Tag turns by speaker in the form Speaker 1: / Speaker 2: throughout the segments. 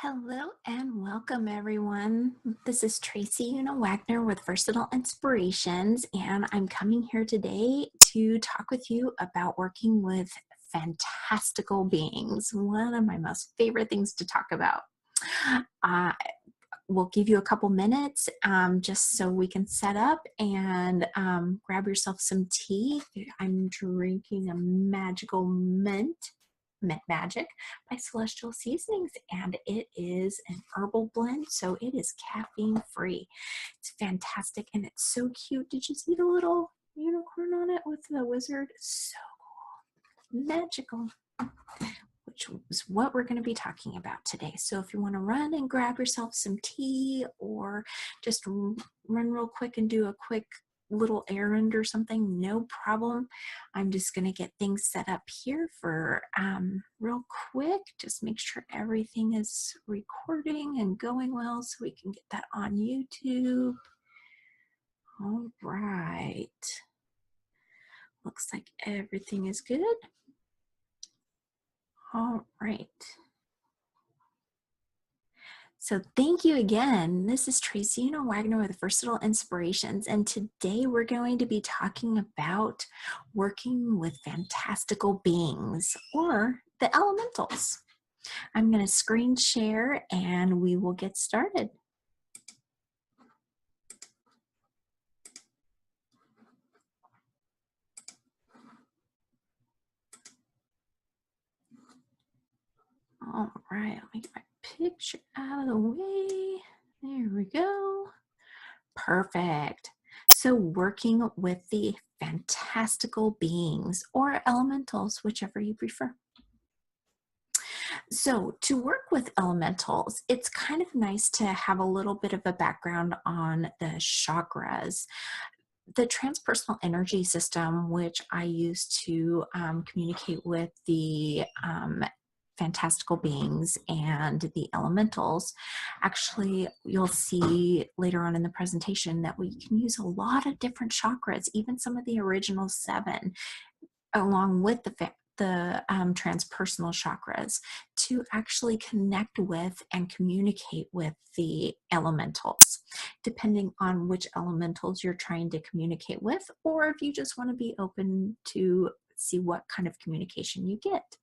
Speaker 1: Hello and welcome, everyone. This is Tracy Una Wagner with Versatile Inspirations, and I'm coming here today to talk with you about working with fantastical beings, one of my most favorite things to talk about. We'll give you a couple minutes just so we can set up and grab yourself some tea. I'm drinking a magical mint magic by Celestial Seasonings, and it is an herbal blend, so it is caffeine free. It's fantastic and it's so cute. Did you see the little unicorn on it with the wizard? It's so cool, magical, which is what we're going to be talking about today. So if you want to run and grab yourself some tea, or just run real quick and do a quick little errand or something, no problem. I'm just going to get things set up here for real quick. Just make sure everything is recording and going well so we can get that on YouTube. All right. Looks like everything is good. All right. So thank you again. This is Tracy Una Wagner with Versatile Inspirations, and today we're going to be talking about working with fantastical beings, or the elementals. I'm going to screen share and we will get started. All right, let me get my picture out of the way. There we go. Perfect. So working with the fantastical beings or elementals, whichever you prefer. So to work with elementals, it's kind of nice to have a little bit of a background on the chakras. The transpersonal energy system, which I use to communicate with the fantastical beings and the elementals. Actually, you'll see later on in the presentation that we can use a lot of different chakras, even some of the original 7, along with the transpersonal chakras, to actually connect with and communicate with the elementals, depending on which elementals you're trying to communicate with, or if you just want to be open to see what kind of communication you get.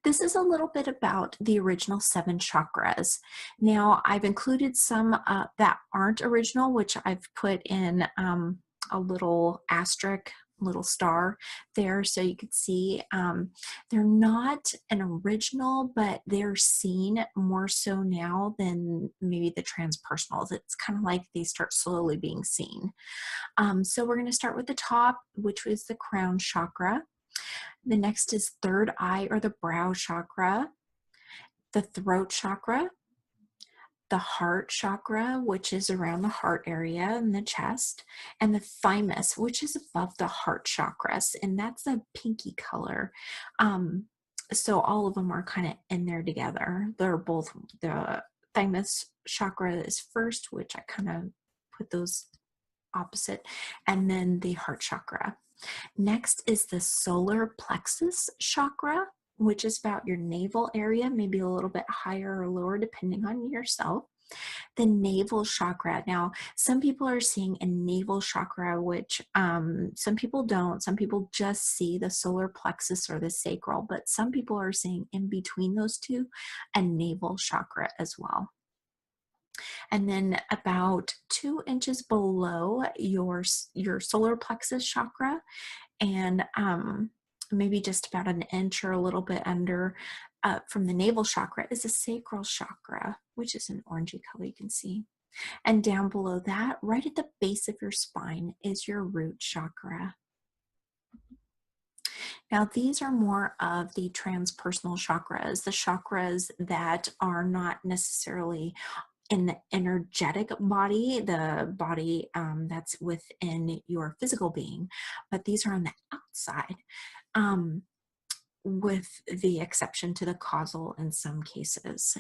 Speaker 1: This is a little bit about the original 7 chakras. Now, I've included some that aren't original, which I've put in a little asterisk, little star there, so you could see they're not an original, but they're seen more so now than maybe the transpersonals. It's kind of like they start slowly being seen. So we're going to start with the top, which was the crown chakra. The next is third eye or the brow chakra, the throat chakra, the heart chakra, which is around the heart area and the chest, and the thymus, which is above the heart chakras, and that's a pinky color. So all of them are kind of in there together. They're both, the thymus chakra is first, which I kind of put those opposite, and then the heart chakra. Next is the solar plexus chakra, which is about your navel area, maybe a little bit higher or lower depending on yourself. The navel chakra. Now, some people are seeing a navel chakra, which some people don't. Some people just see the solar plexus or the sacral, but some people are seeing in between those two a navel chakra as well. And then about 2 inches below your solar plexus chakra, and maybe just about an inch or a little bit under from the navel chakra, is the sacral chakra, which is an orangey color you can see. And down below that, right at the base of your spine, is your root chakra. Now, these are more of the transpersonal chakras, the chakras that are not necessarily in the energetic body, the body that's within your physical being, but these are on the outside, with the exception to the causal in some cases.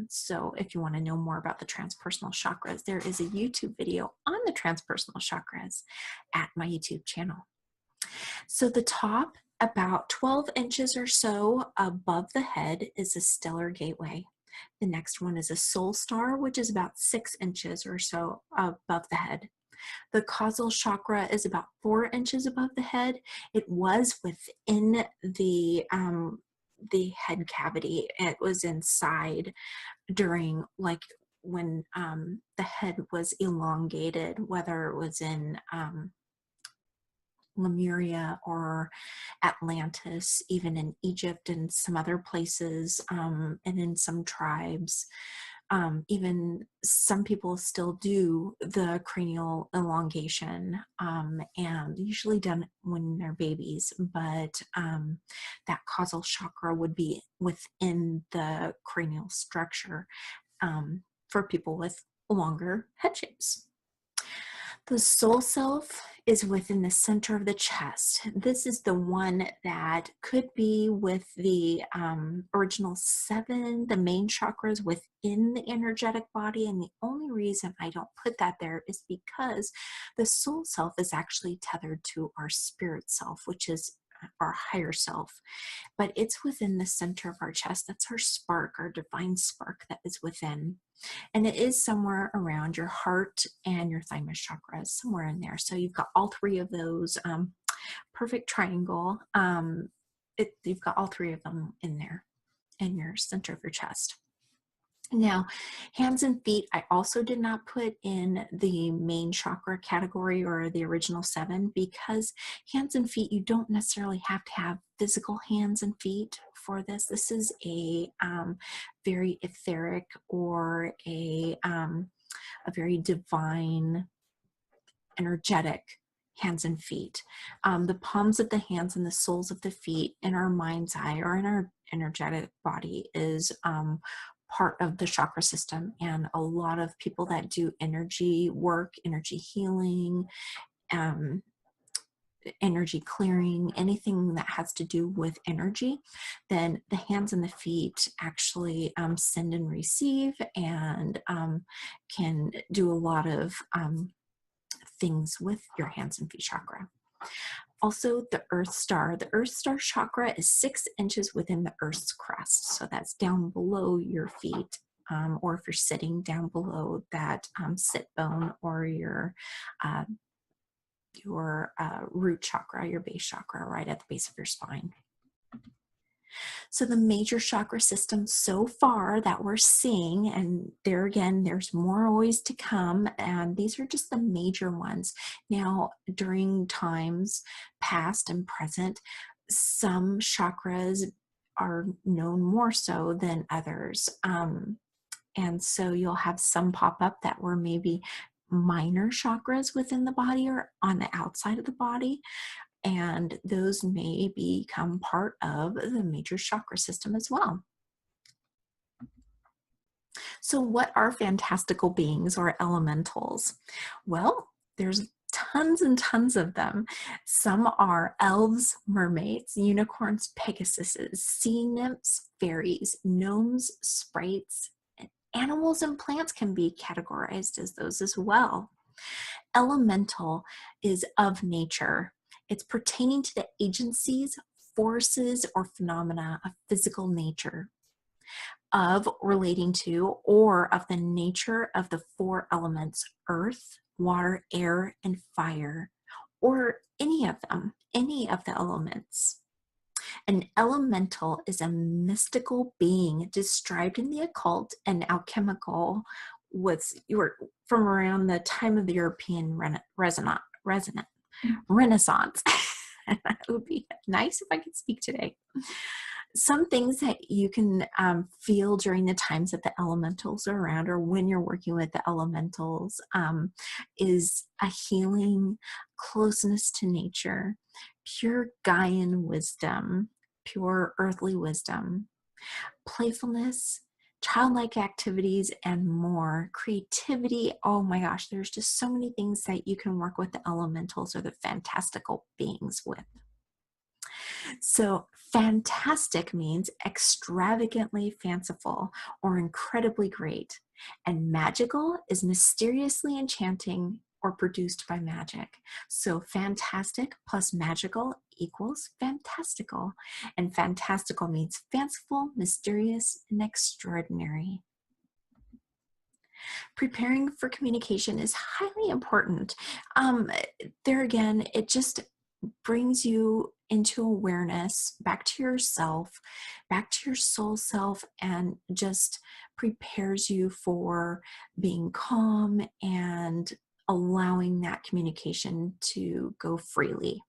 Speaker 1: So if you want to know more about the transpersonal chakras, there is a YouTube video on the transpersonal chakras at my YouTube channel. So the top, about 12 inches or so above the head, is a stellar gateway. The next one is a soul star, which is about 6 inches or so above the head. The causal chakra is about 4 inches above the head. It was within the head cavity. It was inside during, like, when the head was elongated, whether it was in Lemuria or Atlantis, even in Egypt and some other places, and in some tribes. Even some people still do the cranial elongation, and usually done when they're babies, but that causal chakra would be within the cranial structure for people with longer head shapes. The soul self is within the center of the chest. This is the one that could be with the original 7, the main chakras within the energetic body. And the only reason I don't put that there is because the soul self is actually tethered to our spirit self, which is our higher self. But it's within the center of our chest. That's our spark, our divine spark that is within. And it is somewhere around your heart and your thymus chakras, somewhere in there. So you've got all 3 of those, perfect triangle. You've got all 3 of them in there in your center of your chest. Now, hands and feet, I also did not put in the main chakra category or the original 7, because hands and feet, you don't necessarily have to have physical hands and feet for this. This is a very etheric or a very divine, energetic hands and feet. The palms of the hands and the soles of the feet in our mind's eye or in our energetic body is part of the chakra system. And a lot of people that do energy work, energy healing, energy clearing, anything that has to do with energy, then the hands and the feet actually send and receive, and can do a lot of things with your hands and feet chakra. Also, the Earth Star. The Earth Star chakra is 6 inches within the Earth's crust. So that's down below your feet, or if you're sitting, down below that sit bone, or your root chakra, your base chakra, right at the base of your spine. So the major chakra system so far that we're seeing, and there again, there's more always to come, and these are just the major ones. Now, during times past and present, some chakras are known more so than others. And so you'll have some pop up that were maybe minor chakras within the body or on the outside of the body, and those may become part of the major chakra system as well. So what are fantastical beings or elementals? Well, there's tons and tons of them. Some are elves, mermaids, unicorns, pegasuses, sea nymphs, fairies, gnomes, sprites, and animals and plants can be categorized as those as well. Elemental is of nature. It's pertaining to the agencies, forces, or phenomena of physical nature, of relating to, or of the nature of the 4 elements: earth, water, air, and fire, or any of them, any of the elements. An elemental is a mystical being described in the occult and alchemical from around the time of the European Renaissance. That would be nice if I could speak today. Some things that you can feel during the times that the elementals are around, or when you're working with the elementals, is a healing, closeness to nature, pure Gaian wisdom, pure earthly wisdom, playfulness, childlike activities, and more. Creativity. Oh my gosh, there's just so many things that you can work with the elementals or the fantastical beings with. So fantastic means extravagantly fanciful or incredibly great. And magical is mysteriously enchanting or produced by magic. So fantastic plus magical equals fantastical. And fantastical means fanciful, mysterious, and extraordinary. Preparing for communication is highly important. Um, there again, it just brings you into awareness, back to yourself, back to your soul self, and just prepares you for being calm and allowing that communication to go freely.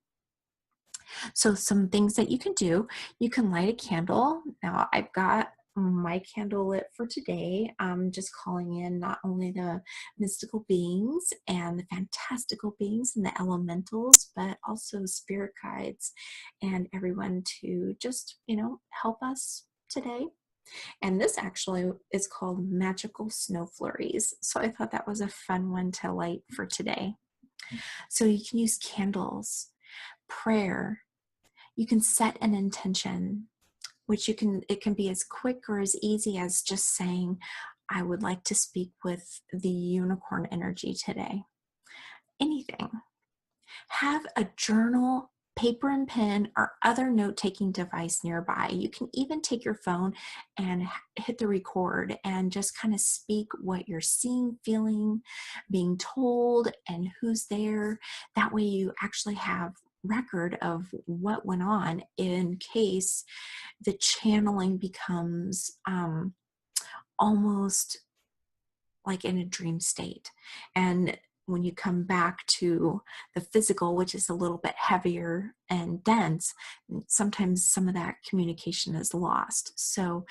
Speaker 1: So some things that you can do, you can light a candle. Now I've got my candle lit for today. I'm just calling in not only the mystical beings and the fantastical beings and the elementals, but also spirit guides and everyone to just, help us today. And this actually is called Magical Snow Flurries. So I thought that was a fun one to light for today. So you can use candles, prayer. You can set an intention, which it can be as quick or as easy as just saying, I would like to speak with the unicorn energy today. Anything. Have a journal, paper and pen, or other note-taking device nearby. You can even take your phone and hit the record and just kind of speak what you're seeing, feeling, being told, and who's there. That way you actually have record of what went on in case the channeling becomes almost like in a dream state. And when you come back to the physical, which is a little bit heavier and dense, sometimes some of that communication is lost. So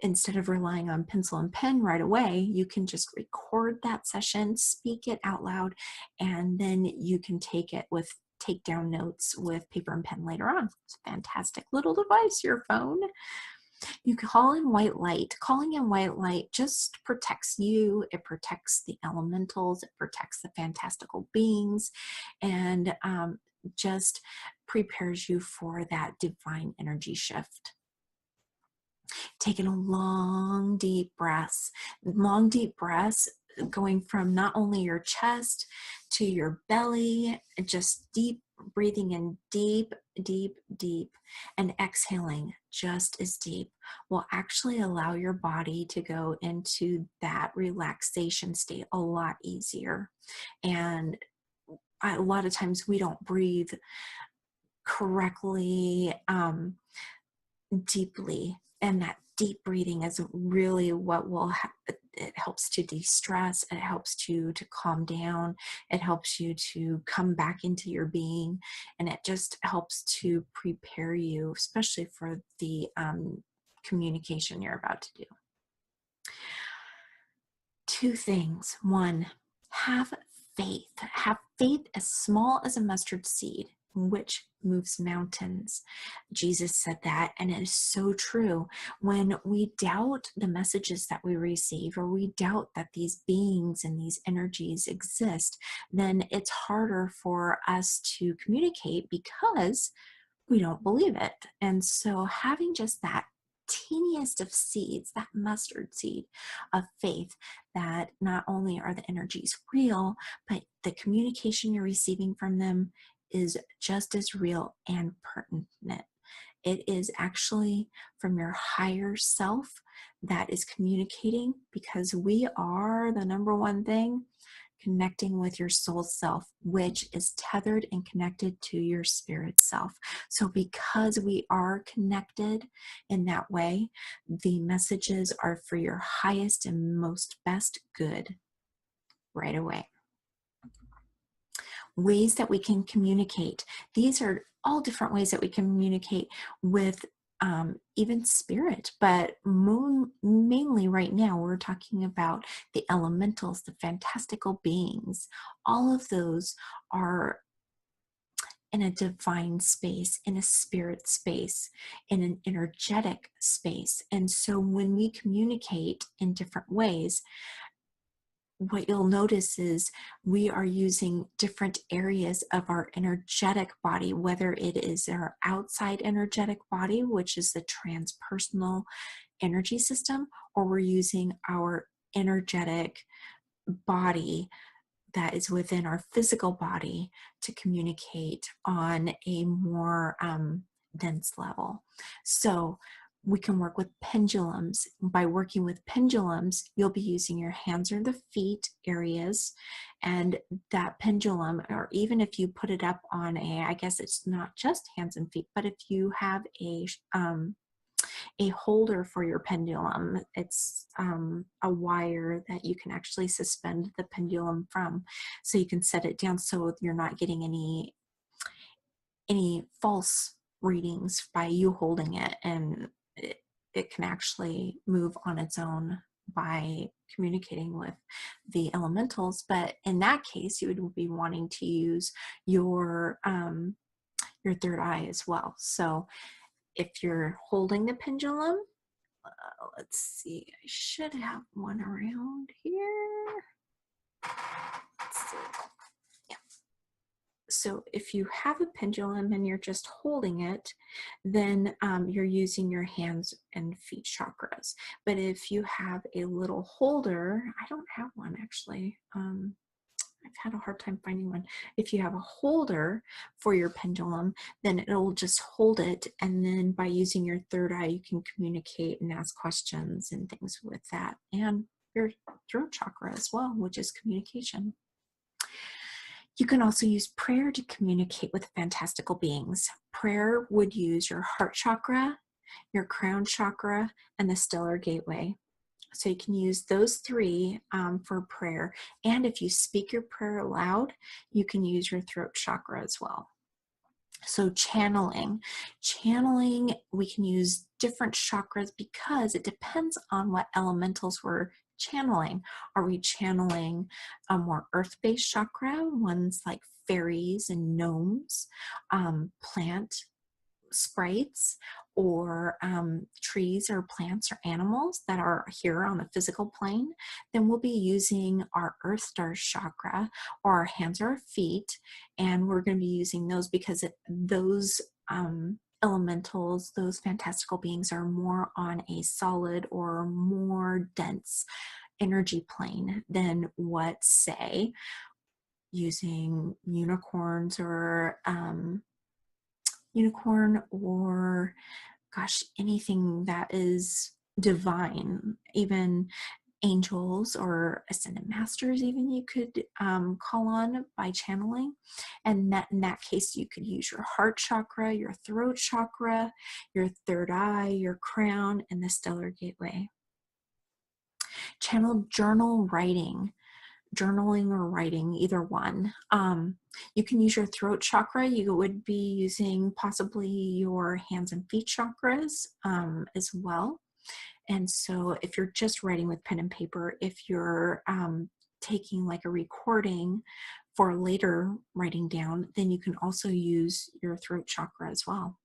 Speaker 1: instead of relying on pencil and pen right away, you can just record that session, speak it out loud, and then you can take down notes with paper and pen later on. It's a fantastic little device, your phone. You call in white light. Calling in white light just protects you. It protects the elementals. It protects the fantastical beings, and just prepares you for that divine energy shift. Taking a long, deep breaths. Long, deep breaths going from not only your chest to your belly, just deep breathing in deep, deep, deep, and exhaling just as deep will actually allow your body to go into that relaxation state a lot easier. And a lot of times we don't breathe correctly, deeply, and that deep breathing is really what it helps to de-stress. It helps you to calm down. It helps you to come back into your being, and it just helps to prepare you, especially for the communication you're about to do. Two things. One, have faith. Have faith as small as a mustard seed, which moves mountains. Jesus said that, and it is so true. When we doubt the messages that we receive, or we doubt that these beings and these energies exist, then it's harder for us to communicate because we don't believe it. And so having just that teeniest of seeds, that mustard seed of faith, that not only are the energies real, but the communication you're receiving from them is just as real and pertinent. It is actually from your higher self that is communicating, because we are the number one thing connecting with your soul self, which is tethered and connected to your spirit self. So because we are connected in that way, the messages are for your highest and most best good right away. Ways that we can communicate. These are all different ways that we communicate with even spirit, but mainly right now we're talking about the elementals, the fantastical beings. All of those are in a divine space, in a spirit space, in an energetic space. And so when we communicate in different ways, what you'll notice is we are using different areas of our energetic body, whether it is our outside energetic body, which is the transpersonal energy system, or we're using our energetic body that is within our physical body to communicate on a more dense level. So we can work with pendulums. By working with pendulums, you'll be using your hands or the feet areas, and that pendulum, or even if you put it up on I guess it's not just hands and feet, but if you have a holder for your pendulum. It's a wire that you can actually suspend the pendulum from, so you can set it down so you're not getting any false readings by you holding it, and it can actually move on its own by communicating with the elementals. But in that case, you would be wanting to use your third eye as well. So if you're holding the pendulum, let's see, I should have one around here. Let's see. Yeah. So if you have a pendulum and you're just holding it, then you're using your hands and feet chakras. But if you have a little holder, I don't have one actually. I've had a hard time finding one. If you have a holder for your pendulum, then it'll just hold it. And then by using your third eye, you can communicate and ask questions and things with that. And your throat chakra as well, which is communication. You can also use prayer to communicate with fantastical beings. Prayer would use your heart chakra, your crown chakra, and the stellar gateway. So you can use those three for prayer. And if you speak your prayer aloud, you can use your throat chakra as well. So channeling, we can use different chakras because it depends on what elementals we're channeling. Are we channeling a more earth-based chakra, ones like fairies and gnomes, plant sprites, or trees or plants or animals that are here on the physical plane, then we'll be using our earth star chakra or our hands or our feet, and we're going to be using those because those elementals, those fantastical beings, are more on a solid or more dense energy plane than what, say, using unicorns or gosh, anything that is divine, even angels or ascended masters, even you could call on by channeling. And in that case, you could use your heart chakra, your throat chakra, your third eye, your crown, and the stellar gateway. Channel journaling or writing, either one. You can use your throat chakra. You would be using possibly your hands and feet chakras as well. And so if you're just writing with pen and paper, if you're taking like a recording for later writing down, then you can also use your throat chakra as well.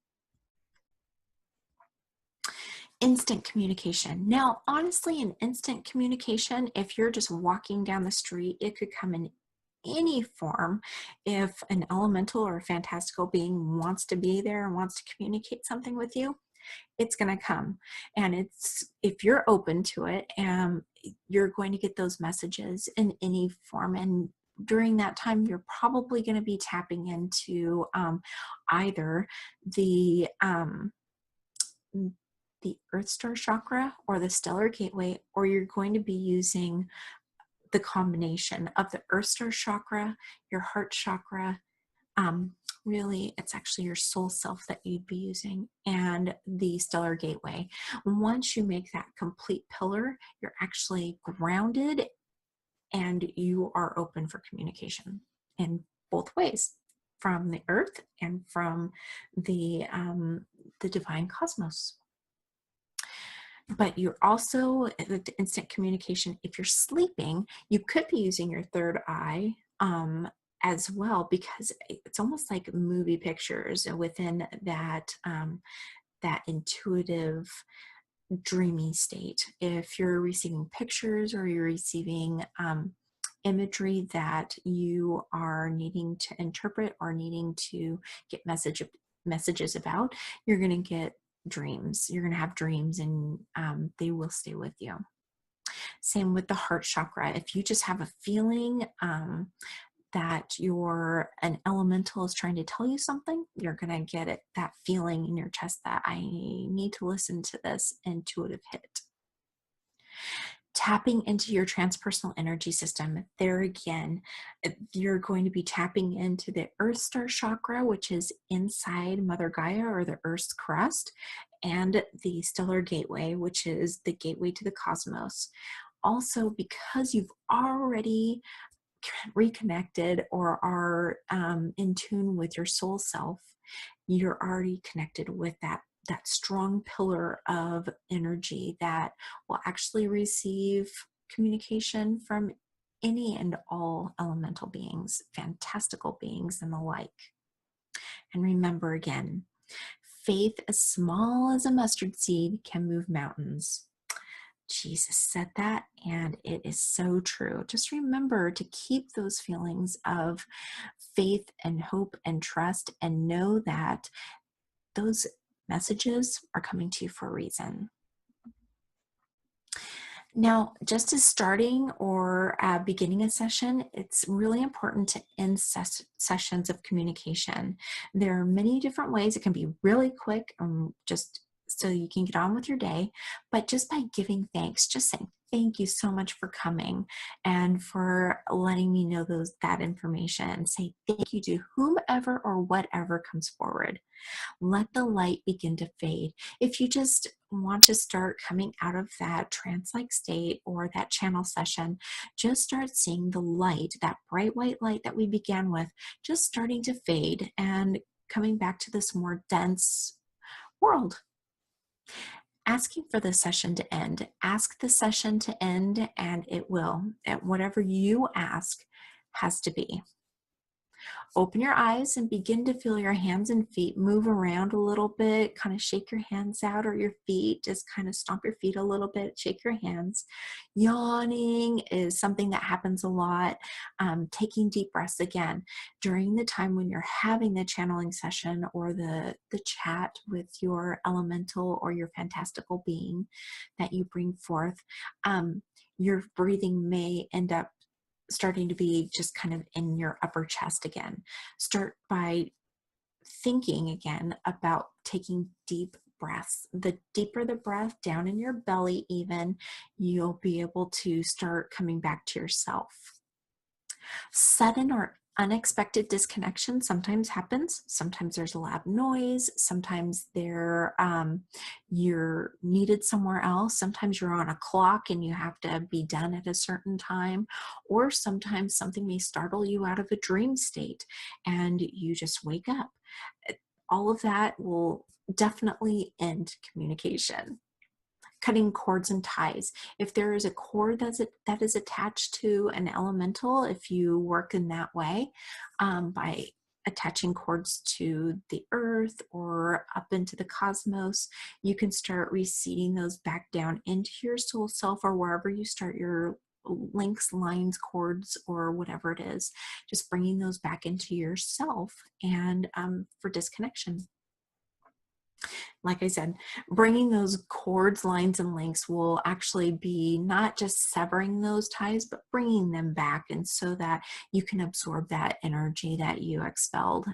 Speaker 1: Instant communication. Now, honestly, in instant communication, if you're just walking down the street, it could come in any form. If an elemental or a fantastical being wants to be there and wants to communicate something with you, it's going to come. And if you're open to it, you're going to get those messages in any form. And during that time, you're probably going to be tapping into either the Earth Star chakra or the stellar gateway, or you're going to be using the combination of the Earth Star chakra, your heart chakra. Really, it's actually your soul self that you'd be using, and the stellar gateway. Once you make that complete pillar, you're actually grounded and you are open for communication in both ways, from the earth and from the divine cosmos. But you're also, the instant communication, if you're sleeping, you could be using your third eye as well, because it's almost like movie pictures within that that intuitive, dreamy state. If you're receiving pictures or you're receiving imagery that you are needing to interpret or needing to get messages about, you're going to get dreams. You're going to have dreams, and they will stay with you. Same with the heart chakra. If you just have a feeling that an elemental is trying to tell you something, you're going to get that feeling in your chest that I need to listen to this intuitive hit. Tapping into your transpersonal energy system. There again, you're going to be tapping into the Earth Star chakra, which is inside Mother Gaia, or the Earth's crust, and the Stellar Gateway, which is the gateway to the cosmos. Also, because you've already reconnected or are in tune with your soul self, you're already connected with that strong pillar of energy that will actually receive communication from any and all elemental beings, fantastical beings, and the like. And remember again, faith as small as a mustard seed can move mountains. Jesus said that, and it is so true. Just remember to keep those feelings of faith and hope and trust, and know that those messages are coming to you for a reason. Now, just as starting or beginning a session, it's really important to end sessions of communication. There are many different ways. It can be really quick, just so you can get on with your day, but just by giving thanks, just saying, thank you so much for coming and for letting me know that information. Say thank you to whomever or whatever comes forward. Let the light begin to fade. If you just want to start coming out of that trance-like state or that channel session, just start seeing the light, that bright white light that we began with, just starting to fade and coming back to this more dense world. Asking for the session to end. Ask the session to end, and it will. And whatever you ask has to be. Open your eyes and begin to feel your hands and feet move around a little bit. Kind of shake your hands out, or your feet. Just kind of stomp your feet a little bit. Shake your hands. Yawning is something that happens a lot. Taking deep breaths again during the time when you're having the channeling session or the chat with your elemental or your fantastical being that you bring forth. Your breathing may end up starting to be just kind of in your upper chest again. Start by thinking again about taking deep breaths. The deeper the breath down in your belly, even, you'll be able to start coming back to yourself. Sudden or unexpected disconnection sometimes happens. Sometimes there's a loud noise. Sometimes you're needed somewhere else. Sometimes you're on a clock and you have to be done at a certain time. Or sometimes something may startle you out of a dream state and you just wake up. All of that will definitely end communication. Cutting cords and ties. If there is a cord that is attached to an elemental, if you work in that way, by attaching cords to the earth or up into the cosmos, you can start receding those back down into your soul self, or wherever you start your links, lines, cords, or whatever it is, just bringing those back into yourself and for disconnection. Like I said, bringing those cords, lines, and links will actually be not just severing those ties, but bringing them back, and so that you can absorb that energy that you expelled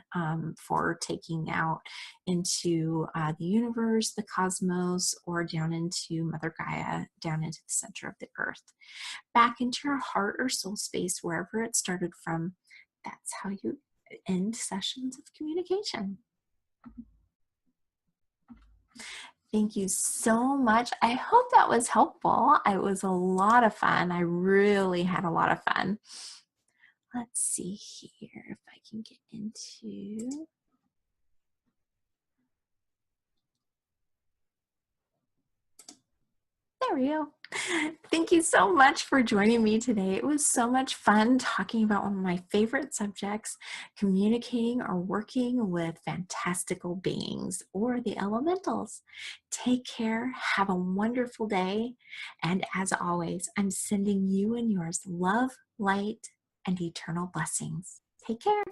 Speaker 1: for taking out into the universe, the cosmos, or down into Mother Gaia, down into the center of the earth. Back into your heart or soul space, wherever it started from. That's how you end sessions of communication. Thank you so much. I hope that was helpful. It was a lot of fun. I really had a lot of fun. Let's see here if I can get into... There we go. Thank you so much for joining me today. It was so much fun talking about one of my favorite subjects, communicating or working with fantastical beings or the elementals. Take care. Have a wonderful day. And as always, I'm sending you and yours love, light, and eternal blessings. Take care.